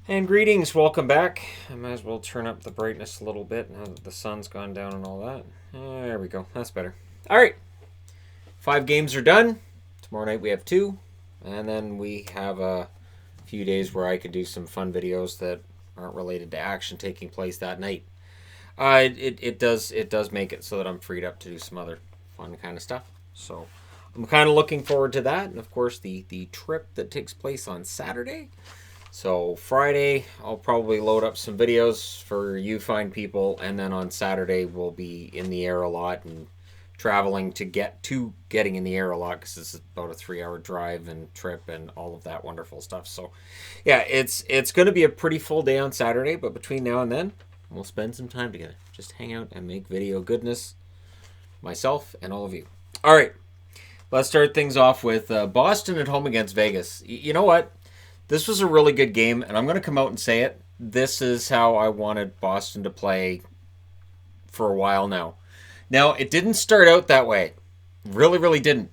And greetings, welcome back. I might as well turn up the brightness a little bit now that the sun's gone down and all that. There we go, that's better. All right, 5 games are done. Tomorrow night we have 2, and then we have a few days where I could do some fun videos that aren't related to action taking place that night. It does make it so that I'm freed up to do some other fun kind of stuff. So I'm kind of looking forward to that, and of course the trip that takes place on Saturday. So Friday, I'll probably load up some videos for you fine people, and then on Saturday we'll be in the air a lot and traveling to getting in the air a lot because it's about a 3-hour drive and trip and all of that wonderful stuff. So yeah, it's going to be a pretty full day on Saturday, but between now and then we'll spend some time together, just hang out and make video goodness, myself and all of you. All right, let's start things off with Boston at home against Vegas. You know what? This was a really good game, and I'm going to come out and say it. This is how I wanted Boston to play for a while now. Now, it didn't start out that way. Really, really didn't.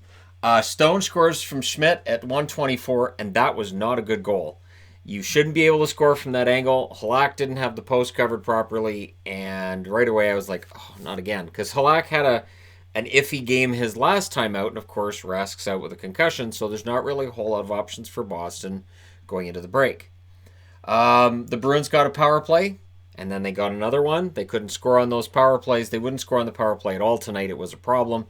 Stone scores from Schmidt at 124, and that was not a good goal. You shouldn't be able to score from that angle. Halak didn't have the post covered properly, and right away I was like, oh, not again. Because Halak had an iffy game his last time out, and of course Rask's out with a concussion, so there's not really a whole lot of options for Boston going into the break. The Bruins got a power play, and then they got another one. They couldn't score on those power plays. They wouldn't score on the power play at all tonight. It was a problem.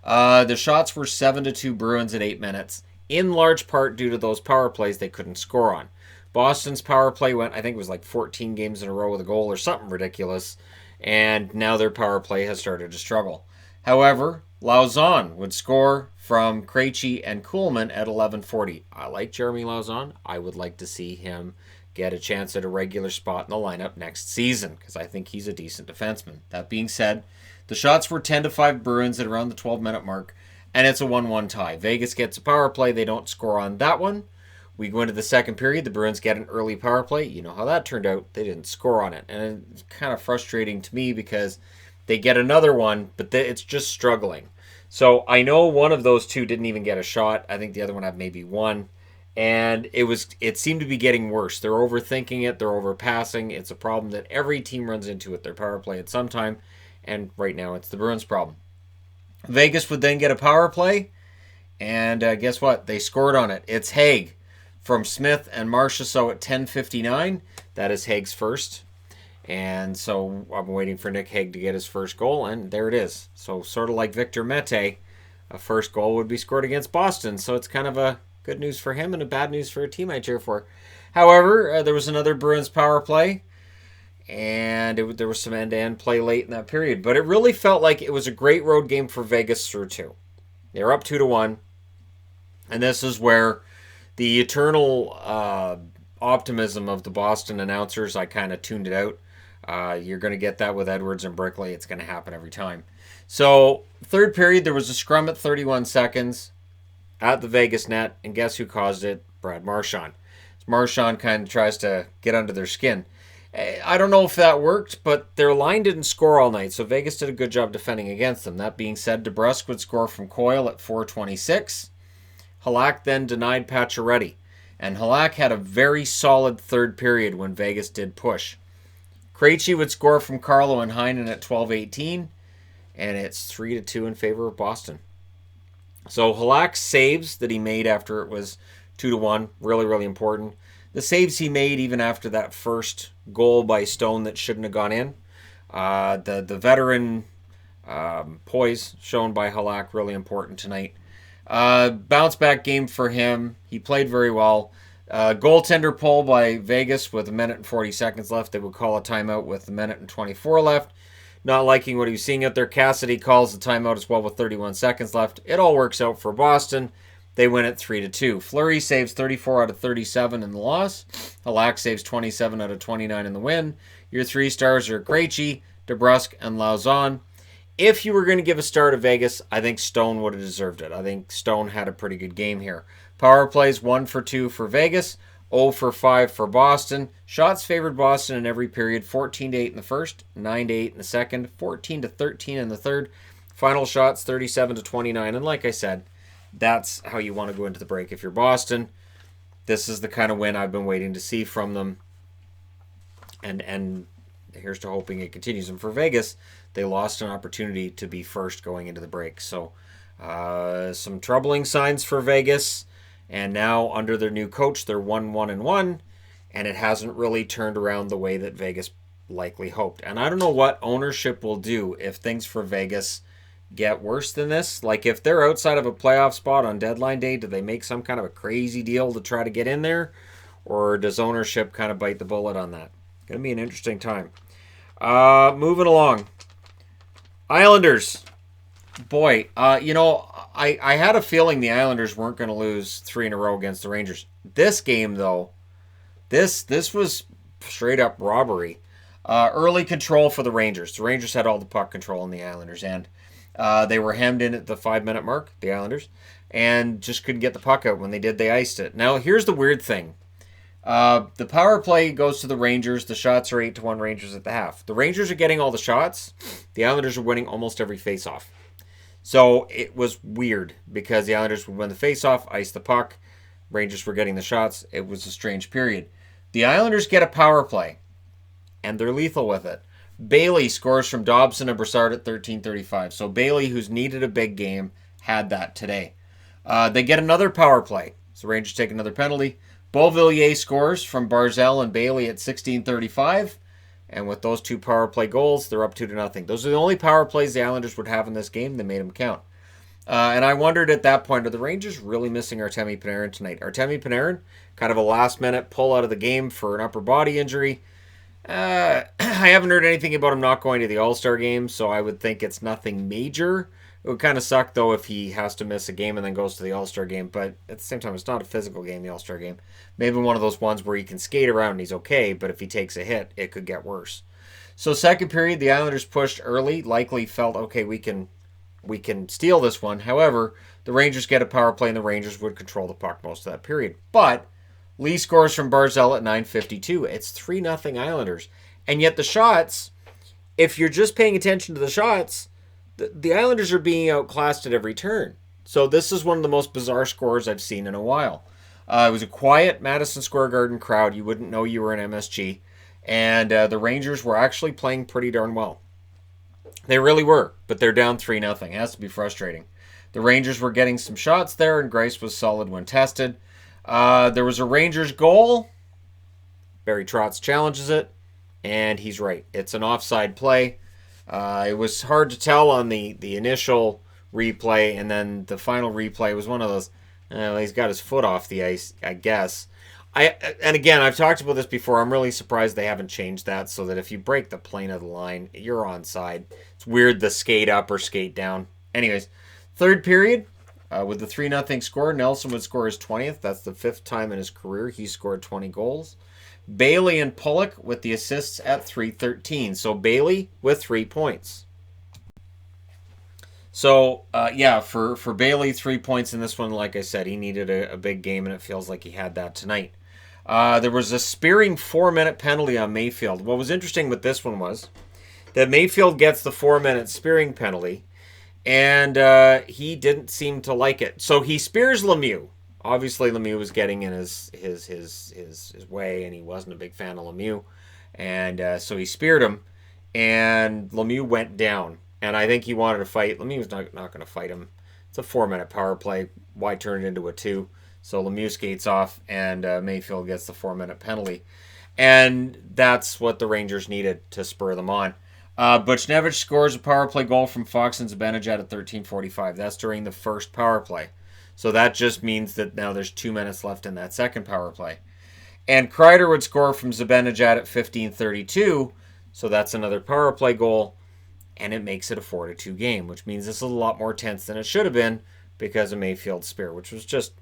The shots were 7-2 Bruins at 8 minutes, in large part due to those power plays they couldn't score on. Boston's power play went, I think it was like 14 games in a row with a goal or something ridiculous, and now their power play has started to struggle. However, Lauzon would score from Krejci and Kuhlman at 11:40. I like Jeremy Lauzon. I would like to see him get a chance at a regular spot in the lineup next season because I think he's a decent defenseman. That being said, the shots were 10-5 Bruins at around the 12-minute mark, and it's a 1-1 tie. Vegas gets a power play. They don't score on that one. We go into the second period. The Bruins get an early power play. You know how that turned out. They didn't score on it. And it's kind of frustrating to me because they get another one, but it's just struggling. So I know one of those two didn't even get a shot. I think the other one had maybe one. And it seemed to be getting worse. They're overthinking it. They're overpassing. It's a problem that every team runs into with their power play at some time. And right now it's the Bruins' problem. Vegas would then get a power play. And guess what? They scored on it. It's Haig from Smith and Marchessault at 10:59. That is Haig's first. And so I'm waiting for Nick Hague to get his first goal, and there it is. So sort of like Victor Mete, a first goal would be scored against Boston. So it's kind of a good news for him and a bad news for a team I cheer for. However, there was another Bruins power play, and there was some end-to-end play late in that period. But it really felt like it was a great road game for Vegas through 2. They were up 2-1, and this is where the eternal optimism of the Boston announcers, I kind of tuned it out. You're going to get that with Edwards and Brickley. It's going to happen every time. So, third period, there was a scrum at 31 seconds at the Vegas net, and guess who caused it? Brad Marchand. Marchand kind of tries to get under their skin. I don't know if that worked, but their line didn't score all night, so Vegas did a good job defending against them. That being said, DeBrusk would score from Coyle at 4:26. Halak then denied Pacioretty, and Halak had a very solid third period when Vegas did push. Krejci would score from Carlo and Heinen at 12:18, and it's 3-2 in favor of Boston. So Halak's saves that he made after it was 2-1, really, really important. The saves he made even after that first goal by Stone that shouldn't have gone in. The veteran poise shown by Halak, really important tonight. Bounce back game for him. He played very well. Goaltender pull by Vegas with 1:40 left. They would call a timeout with 1:24 left. Not liking what he was seeing out there. Cassidy calls the timeout as well with 31 seconds left. It all works out for Boston. They win it 3-2. Fleury saves 34 out of 37 in the loss. Halak saves 27 out of 29 in the win. Your 3 stars are Krejci, DeBrusk, and Lauzon. If you were going to give a star to Vegas, I think Stone would have deserved it. I think Stone had a pretty good game here. Power plays 1 for 2 for Vegas, 0 for 5 for Boston. Shots favored Boston in every period, 14-8 in the first, 9-8 in the second, 14-13 in the third. Final shots 37-29. And like I said, that's how you want to go into the break if you're Boston. This is the kind of win I've been waiting to see from them. And here's to hoping it continues. And for Vegas, they lost an opportunity to be first going into the break. So some troubling signs for Vegas. And now under their new coach, they're 1-1-1, and it hasn't really turned around the way that Vegas likely hoped. And I don't know what ownership will do if things for Vegas get worse than this. Like if they're outside of a playoff spot on deadline day, do they make some kind of a crazy deal to try to get in there? Or does ownership kind of bite the bullet on that? Going to be an interesting time. Moving along. Islanders. Boy, I had a feeling the Islanders weren't going to lose 3 in a row against the Rangers. This game, though, this was straight up robbery. Early control for the Rangers. The Rangers had all the puck control in the Islanders, and they were hemmed in at the 5-minute mark, the Islanders, and just couldn't get the puck out. When they did, they iced it. Now, here's the weird thing. The power play goes to the Rangers. The shots are 8-1 Rangers at the half. The Rangers are getting all the shots. The Islanders are winning almost every face-off. So it was weird because the Islanders would win the face-off, ice the puck. Rangers were getting the shots. It was a strange period. The Islanders get a power play, and they're lethal with it. Bailey scores from Dobson and Brassard at 13:35. So Bailey, who's needed a big game, had that today. They get another power play. So Rangers take another penalty. Beauvillier scores from Barzal and Bailey at 16:35. And with those 2 power play goals, they're up 2-0. Those are the only power plays the Islanders would have in this game. They made them count. And I wondered at that point, are the Rangers really missing Artemi Panarin tonight? Artemi Panarin, kind of a last-minute pull out of the game for an upper body injury. I haven't heard anything about him not going to the All-Star game, so I would think it's nothing major. It would kind of suck, though, if he has to miss a game and then goes to the All-Star game. But at the same time, it's not a physical game, the All-Star game. Maybe one of those ones where he can skate around and he's okay, but if he takes a hit, it could get worse. So second period, the Islanders pushed early, likely felt, okay, we can steal this one. However, the Rangers get a power play and the Rangers would control the puck most of that period. But Lee scores from Barzal at 9:52. It's 3-0 Islanders. And yet the shots, if you're just paying attention to the shots, the Islanders are being outclassed at every turn. So this is one of the most bizarre scores I've seen in a while. It was a quiet Madison Square Garden crowd. You wouldn't know you were in MSG. And the Rangers were actually playing pretty darn well. They really were, but they're down 3-0. It has to be frustrating. The Rangers were getting some shots there, and Greiss was solid when tested. There was a Rangers goal. Barry Trotz challenges it, and he's right. It's an offside play. It was hard to tell on the initial replay, and then the final replay was one of those, he's got his foot off the ice, I guess. And again, I've talked about this before. I'm really surprised they haven't changed that so that if you break the plane of the line, you're onside. It's weird the skate up or skate down. Anyways, third period, with the 3-0 score, Nelson would score his 20th. That's the 5th time in his career he scored 20 goals. Bailey and Pulock with the assists at 3:13. So Bailey with 3 points. So, for Bailey, 3 points in this one. Like I said, he needed a big game, and it feels like he had that tonight. There was a spearing 4-minute penalty on Mayfield. What was interesting with this one was that Mayfield gets the 4-minute spearing penalty, and he didn't seem to like it. So he spears Lemieux. Obviously, Lemieux was getting in his way, and he wasn't a big fan of Lemieux. And so he speared him, and Lemieux went down. And I think he wanted to fight. Lemieux was not going to fight him. It's a 4-minute power play. Why turn it into a 2? So Lemieux skates off, and Mayfield gets the 4-minute penalty. And that's what the Rangers needed to spur them on. Buchnevich scores a power play goal from Fox and Zibanejad at 13:45. That's during the first power play. So that just means that now there's 2 minutes left in that second power play. And Kreider would score from Zibanejad at 15:32. So that's another power play goal. And it makes it a 4-2 game, which means this is a lot more tense than it should have been because of Mayfield's spear, which was just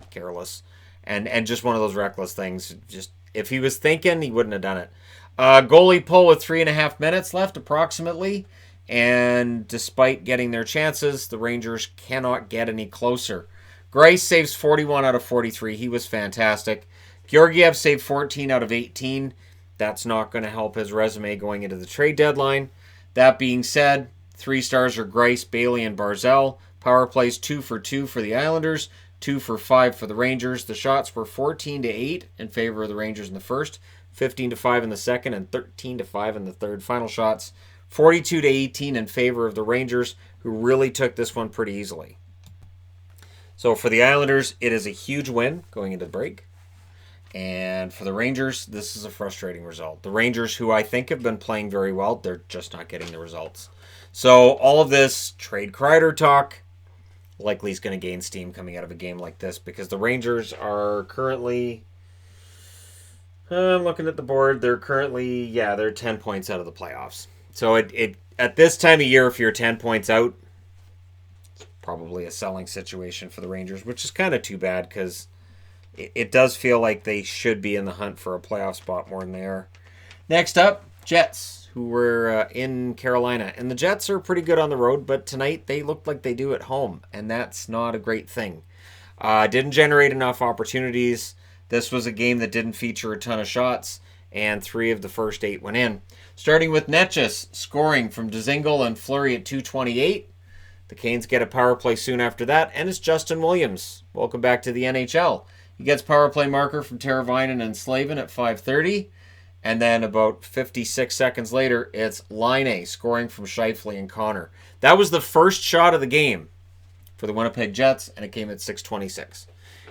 careless and just one of those reckless things. Just if he was thinking, he wouldn't have done it. Goalie pull with 3.5 minutes left approximately, and despite getting their chances, the Rangers cannot get any closer. Greiss saves 41 out of 43. He was fantastic. Georgiev saved 14 out of 18. That's not going to help his resume going into the trade deadline. That being said, 3 stars are Greiss, Bailey, and Barzal. Power plays 2 for 2 for the Islanders. 2 for 5 for the Rangers. The shots were 14-8 in favor of the Rangers in the first, 15-5 in the second, and 13-5 in the third. Final shots 42-18 in favor of the Rangers, who really took this one pretty easily. So for the Islanders, it is a huge win going into the break. And for the Rangers, this is a frustrating result. The Rangers, who I think have been playing very well, they're just not getting the results. So all of this trade Kreider talk likely is going to gain steam coming out of a game like this, because the Rangers are currently, I'm looking at the board, they're 10 points out of the playoffs. So it at this time of year, if you're 10 points out, it's probably a selling situation for the Rangers, which is kind of too bad, because it does feel like they should be in the hunt for a playoff spot more than they are. Next up, Jets, who were in Carolina. And the Jets are pretty good on the road, but tonight they look like they do at home, and that's not a great thing. Didn't generate enough opportunities. This was a game that didn't feature a ton of shots, and 3 of the first 8 went in. Starting with Netchus scoring from Dzingel and Fleury at 2:28. The Canes get a power play soon after that, and it's Justin Williams. Welcome back to the NHL. He gets power play marker from Teravainen and Slavin at 5:30. And then about 56 seconds later, it's Laine scoring from Scheifele and Connor. That was the first shot of the game for the Winnipeg Jets, and it came at 6:26.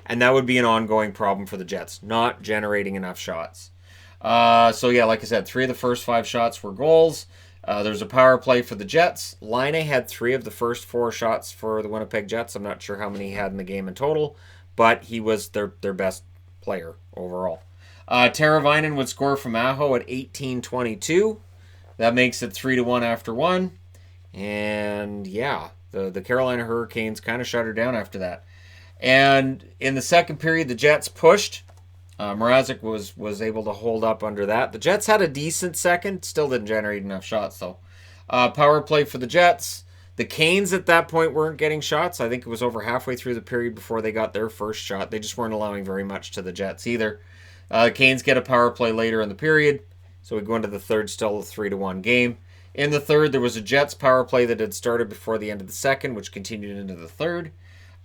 And that would be an ongoing problem for the Jets, not generating enough shots. So yeah, like I said, 3 of the first 5 shots were goals. There's a power play for the Jets. Laine had 3 of the first 4 shots for the Winnipeg Jets. I'm not sure how many he had in the game in total, but he was their best player overall. Teravainen would score from Aho at 18:22. That makes it 3-1 after 1. And yeah, the Carolina Hurricanes kind of shut her down after that. And in the second period, the Jets pushed. Mrazek was able to hold up under that. The Jets had a decent second. Still didn't generate enough shots, though. Power play for the Jets. The Canes at that point weren't getting shots. I think it was over halfway through the period before they got their first shot. They just weren't allowing very much to the Jets either. The Canes get a power play later in the period. So we go into the third, still a 3-1 game. In the third, there was a Jets power play that had started before the end of the second, which continued into the third.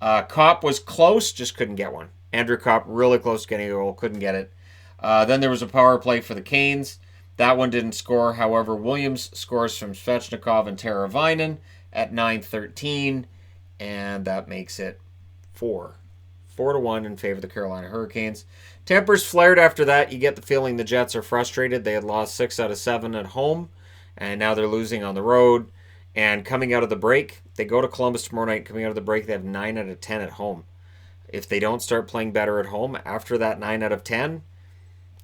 Kopp was close, just couldn't get one. Andrew Kopp really close to getting a goal, couldn't get it. Then there was a power play for the Canes. That one didn't score. However, Williams scores from Svechnikov and Teravainen at 9:13, and that makes it 4-1 in favor of the Carolina Hurricanes. Tempers flared after that. You get the feeling the Jets are frustrated. They had lost 6 out of 7 at home, and now they're losing on the road. And coming out of the break, they go to Columbus tomorrow night. Coming out of the break, they have 9 out of 10 at home. If they don't start playing better at home after that 9 out of 10,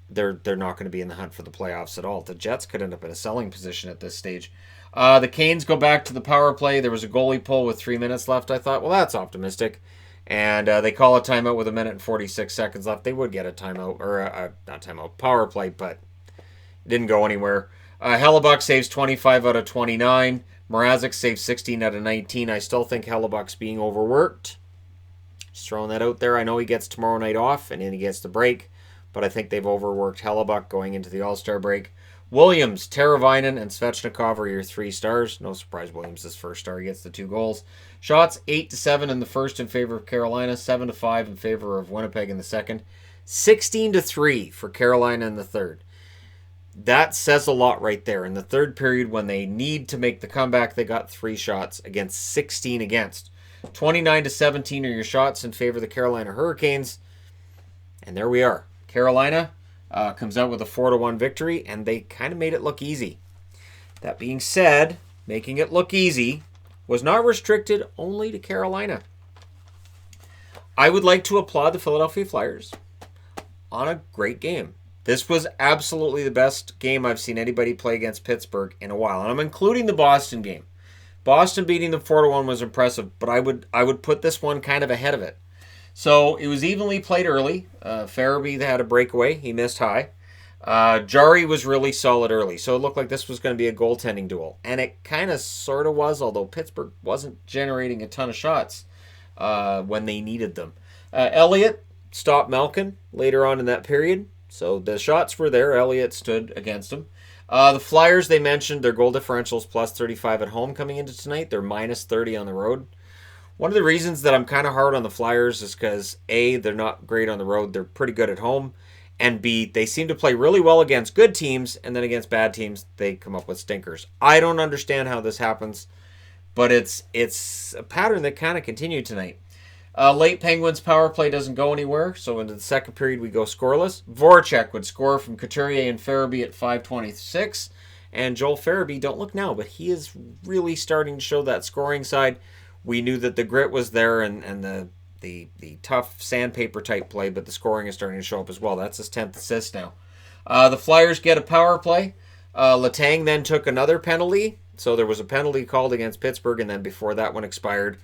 they're not going to be in the hunt for the playoffs at all. The Jets could end up in a selling position at this stage. The Canes go back to the power play. There was a goalie pull with 3 minutes left. I thought, well, that's optimistic. And they call a timeout with 1 minute and 46 seconds left. They would get a timeout, or not timeout, power play, but it didn't go anywhere. Hellebuck saves 25 out of 29. Mrazek saves 16 out of 19. I still think Hellebuck's being overworked. Just throwing that out there. I know he gets tomorrow night off, and then he gets the break, but I think they've overworked Hellebuck going into the All-Star break. Williams, Teravainen, and Svechnikov are your 3 stars. No surprise, Williams is first star. He gets the 2 goals. Shots 8-7 in the first in favor of Carolina, 7-5 in favor of Winnipeg in the second, 16-3 for Carolina in the third. That says a lot right there. In the third period, when they need to make the comeback, they got 3 shots against 16 against. 29-17 are your shots in favor of the Carolina Hurricanes. And there we are. Carolina comes out with a 4-1 victory, and they kind of made it look easy. That being said, making it look easy was not restricted only to Carolina. I would like to applaud the Philadelphia Flyers on a great game. This was absolutely the best game I've seen anybody play against Pittsburgh in a while, and I'm including the Boston game. Boston beating them 4-1 was impressive, but I would put this one kind of ahead of it. So it was evenly played early. Farabee had a breakaway. He missed high. Jari was really solid early, so it looked like this was going to be a goaltending duel. And it kind of sort of was, although Pittsburgh wasn't generating a ton of shots when they needed them. Elliott stopped Malkin later on in that period, so the shots were there. Elliott stood against him. The Flyers, they mentioned their goal differentials plus 35 at home coming into tonight. They're minus 30 on the road. One of the reasons that I'm kind of hard on the Flyers is because A, they're not great on the road. They're pretty good at home. And B, they seem to play really well against good teams, and then against bad teams, they come up with stinkers. I don't understand how this happens, but it's a pattern that kind of continued tonight. Late Penguins power play doesn't go anywhere, so into the second period we go scoreless. Voracek would score from Couturier and Farabee at 5:26, and Joel Farabee, don't look now, but he is really starting to show that scoring side. We knew that the grit was there and the tough sandpaper type play, but the scoring is starting to show up as well. That's his 10th assist now. The Flyers get a power play. Letang then took another penalty, so there was a penalty called against Pittsburgh, and then before that one expired,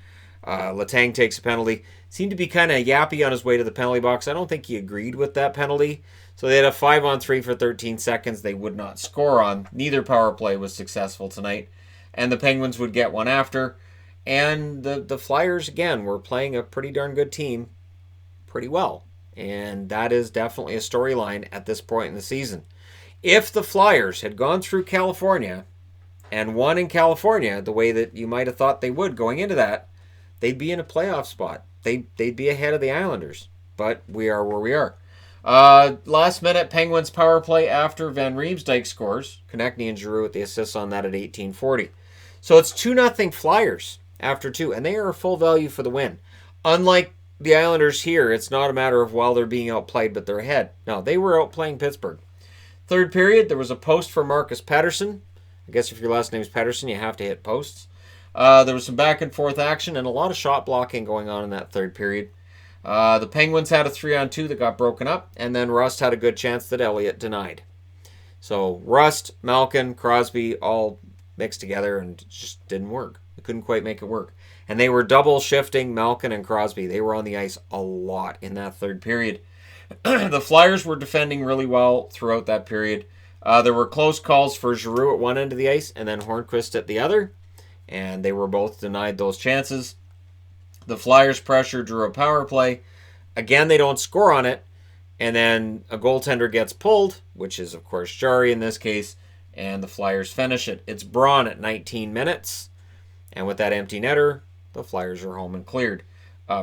Letang takes a penalty. Seemed to be kind of yappy on his way to the penalty box. I don't think he agreed with that penalty. So they had a 5-on-3 for 13 seconds they would not score on. Neither power play was successful tonight. And the Penguins would get one after. And the Flyers, again, were playing a pretty darn good team pretty well. And that is definitely a storyline at this point in the season. If the Flyers had gone through California and won in California the way that you might have thought they would going into that, they'd be in a playoff spot. They'd be ahead of the Islanders. But we are where we are. Last minute Penguins power play after Van Riemsdyk scores. Konechny and Giroux with the assists on that at 18:40. So it's 2-0 Flyers after 2, and they are a full value for the win. Unlike the Islanders here, it's not a matter of, well, they're being outplayed, but they're ahead. No, they were outplaying Pittsburgh. Third period, there was a post for Marcus Pettersson. I guess if your last name is Pettersson, you have to hit posts. There was some back and forth action and a lot of shot blocking going on in that third period. The Penguins had a 3-on-2 that got broken up, and then Rust had a good chance that Elliott denied. So Rust, Malkin, Crosby all mixed together and it just didn't work. They couldn't quite make it work. And they were double shifting Malkin and Crosby. They were on the ice a lot in that third period. The Flyers were defending really well throughout that period. There were close calls for Giroux at one end of the ice and then Hornqvist at the other, and they were both denied those chances. The Flyers pressure drew a power play. Again, they don't score on it. And then a goaltender gets pulled, which is, of course, Jari in this case. And the Flyers finish it. It's Braun at 19 minutes. And with that empty netter, the Flyers are home and cleared.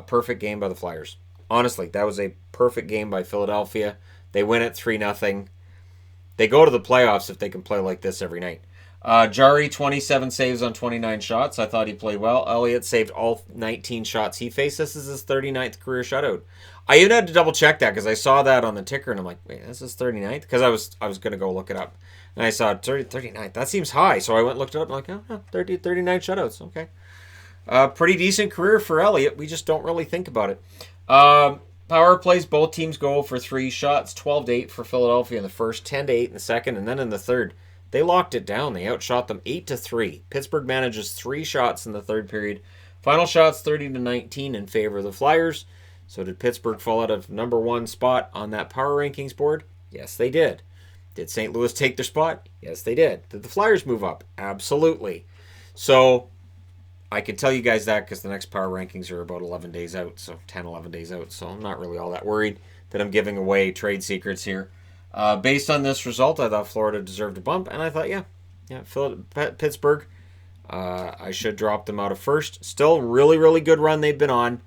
Perfect game by the Flyers. Honestly, that was a perfect game by Philadelphia. They win it 3-0. They go to the playoffs if they can play like this every night. Jari, 27 saves on 29 shots. I thought he played well. Elliott saved all 19 shots he faced. This is his 39th career shutout. I even had to double check that because I saw that on the ticker and I'm like, wait, this is 39th? Because I was going to go look it up. And I saw 39th. That seems high. So I went and looked it up and I'm like, 39 shutouts. Okay. Pretty decent career for Elliott. We just don't really think about it. Power plays, both teams go for 3 shots. 12-8 for Philadelphia in the first, 10-8 in the second, and then in the third. They locked it down. They outshot them 8-3. Pittsburgh manages 3 shots in the third period. Final shots 30-19 in favor of the Flyers. So did Pittsburgh fall out of number 1 spot on that power rankings board? Yes, they did. Did St. Louis take their spot? Yes, they did. Did the Flyers move up? Absolutely. So I can tell you guys that because the next power rankings are about 11 days out. So 10, 11 days out. So I'm not really all that worried that I'm giving away trade secrets here. Based on this result, I thought Florida deserved a bump, and I thought, Pittsburgh, I should drop them out of first. Still, really, really good run they've been on.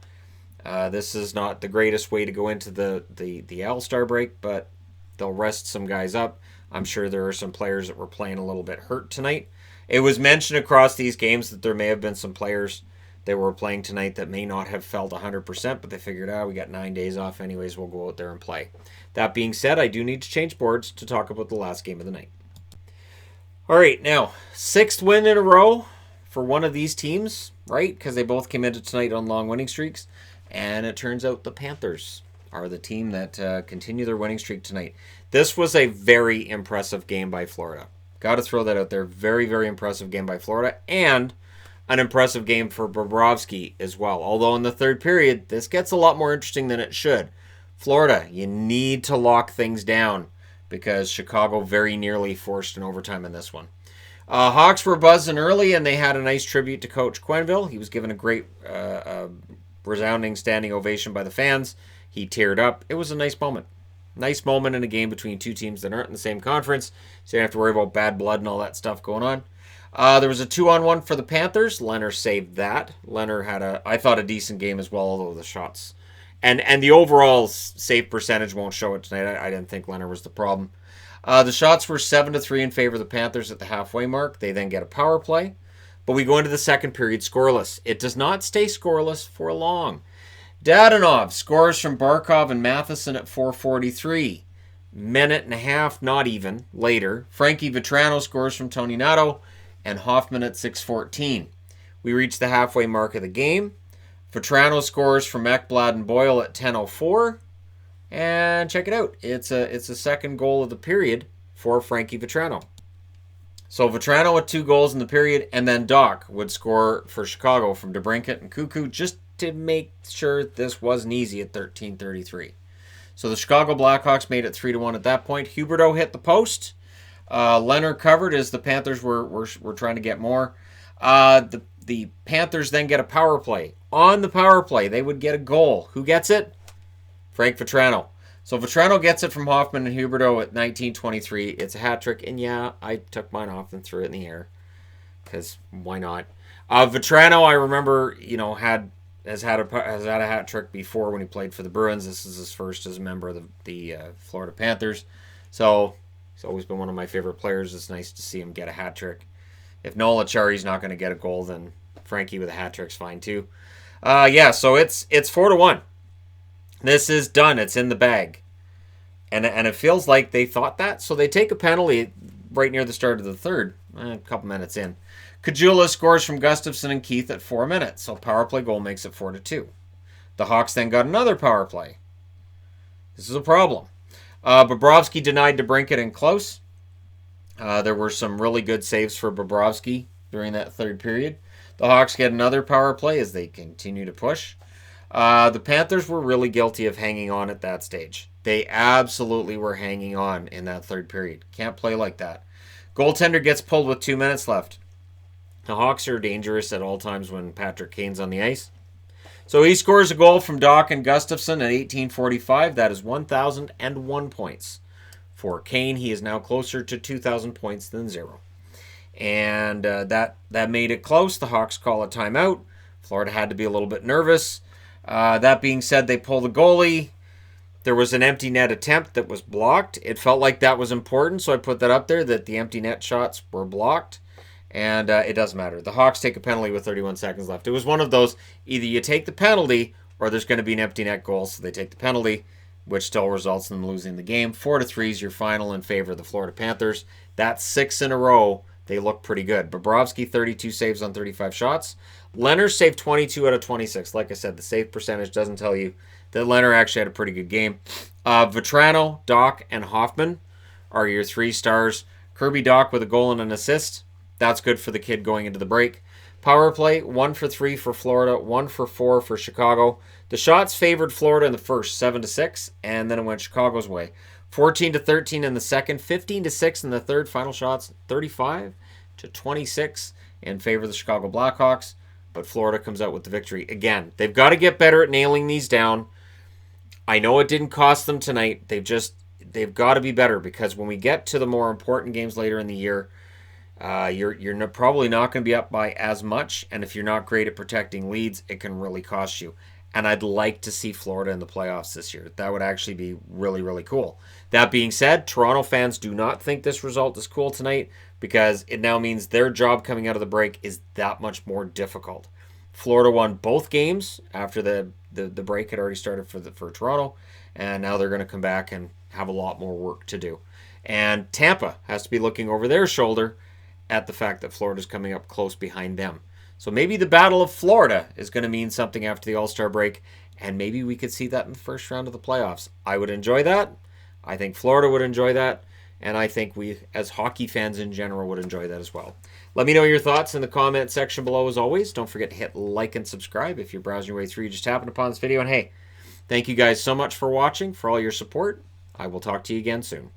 This is not the greatest way to go into the All-Star break, but they'll rest some guys up. I'm sure there are some players that were playing a little bit hurt tonight. It was mentioned across these games that there may have been some players that were playing tonight that may not have felt 100%, but they figured, we got 9 days off anyways, we'll go out there and play. That being said, I do need to change boards to talk about the last game of the night. All right, now, 6th win in a row for one of these teams, right? Because they both came into tonight on long winning streaks, and it turns out the Panthers are the team that continue their winning streak tonight. This was a very impressive game by Florida. Got to throw that out there. Very, very impressive game by Florida, and an impressive game for Bobrovsky as well. Although in the third period, this gets a lot more interesting than it should. Florida, you need to lock things down because Chicago very nearly forced an overtime in this one. Hawks were buzzing early, and they had a nice tribute to Coach Quenneville. He was given a great resounding standing ovation by the fans. He teared up. It was a nice moment. Nice moment in a game between two teams that aren't in the same conference, so you don't have to worry about bad blood and all that stuff going on. There was a 2-on-1 for the Panthers. Leonard saved that. Leonard had I thought, a decent game as well, although the shots and the overall save percentage won't show it tonight. I didn't think Leonard was the problem. The shots were 7-3 in favor of the Panthers at the halfway mark. They then get a power play. But we go into the second period scoreless. It does not stay scoreless for long. Dadonov scores from Barkov and Matheson at 4:43. Minute and a half, not even, later, Frankie Vetrano scores from Tony Nato and Hoffman at 6:14. We reach the halfway mark of the game. Vetrano scores from Ekblad and Boyle at 10:04. And check it out. It's a second goal of the period for Frankie Vetrano. So Vetrano with 2 goals in the period, and then Doc would score for Chicago from DeBrincat and Cuckoo just to make sure this wasn't easy at 13:33. So the Chicago Blackhawks made it 3-1 at that point. Huberdeau hit the post. Leonard covered as the Panthers were trying to get more. The Panthers then get a power play. On the power play, they would get a goal. Who gets it? Frank Vetrano. So Vetrano gets it from Hoffman and Huberdeau at 19:23. It's a hat trick, and yeah, I took mine off and threw it in the air because why not? Vetrano, I remember, has had a hat trick before when he played for the Bruins. This is his first as a member of the Florida Panthers. So he's always been one of my favorite players. It's nice to see him get a hat trick. If Noel Acciari's not going to get a goal, then Frankie with a hat trick's fine too. So it's 4-1. This is done. It's in the bag. And it feels like they thought that. So they take a penalty right near the start of the third, a couple minutes in. Kajula scores from Gustafsson and Keith at 4 minutes. So power play goal makes it 4-2. The Hawks then got another power play. This is a problem. Bobrovsky denied DeBrincat and Close. There were some really good saves for Bobrovsky during that third period. The Hawks get another power play as they continue to push. The Panthers were really guilty of hanging on at that stage. They absolutely were hanging on in that third period. Can't play like that. Goaltender gets pulled with 2 minutes left. The Hawks are dangerous at all times when Patrick Kane's on the ice. So he scores a goal from Doc and Gustafsson at 18:45. That is 1,001 points. For Kane, he is now closer to 2,000 points than 0. And that made it close. The Hawks call a timeout. Florida had to be a little bit nervous. That being said, they pull the goalie. There was an empty net attempt that was blocked. It felt like that was important, so I put that up there, that the empty net shots were blocked. And it doesn't matter. The Hawks take a penalty with 31 seconds left. It was one of those, either you take the penalty or there's going to be an empty net goal, so they take the penalty, which still results in them losing the game. 4-3 is your final in favor of the Florida Panthers. That's 6 in a row. They look pretty good. Bobrovsky, 32 saves on 35 shots. Leonard saved 22 out of 26. Like I said, the save percentage doesn't tell you that Leonard actually had a pretty good game. Vetrano, Doc, and Hoffman are your 3 stars. Kirby Doc with a goal and an assist. That's good for the kid going into the break. Power play, 1 for 3 for Florida, 1 for 4 for Chicago. The shots favored Florida in the first, 7-6, and then it went Chicago's way. 14-13 in the second, 15-6 in the third. Final shots, 35-26 in favor of the Chicago Blackhawks. But Florida comes out with the victory. Again, they've got to get better at nailing these down. I know it didn't cost them tonight. They've got to be better, because when we get to the more important games later in the year, you're probably not going to be up by as much, and if you're not great at protecting leads, it can really cost you. And I'd like to see Florida in the playoffs this year. That would actually be really, really cool. That being said, Toronto fans do not think this result is cool tonight, because it now means their job coming out of the break is that much more difficult. Florida won both games after the break had already started for Toronto, and now they're going to come back and have a lot more work to do. And Tampa has to be looking over their shoulder at the fact that Florida's coming up close behind them. So maybe the Battle of Florida is going to mean something after the All-Star break, and maybe we could see that in the first round of the playoffs. I would enjoy that. I think Florida would enjoy that, and I think we, as hockey fans in general, would enjoy that as well. Let me know your thoughts in the comment section below as always. Don't forget to hit like and subscribe if you're browsing your way through. You just happened upon this video, and hey, thank you guys so much for watching, for all your support. I will talk to you again soon.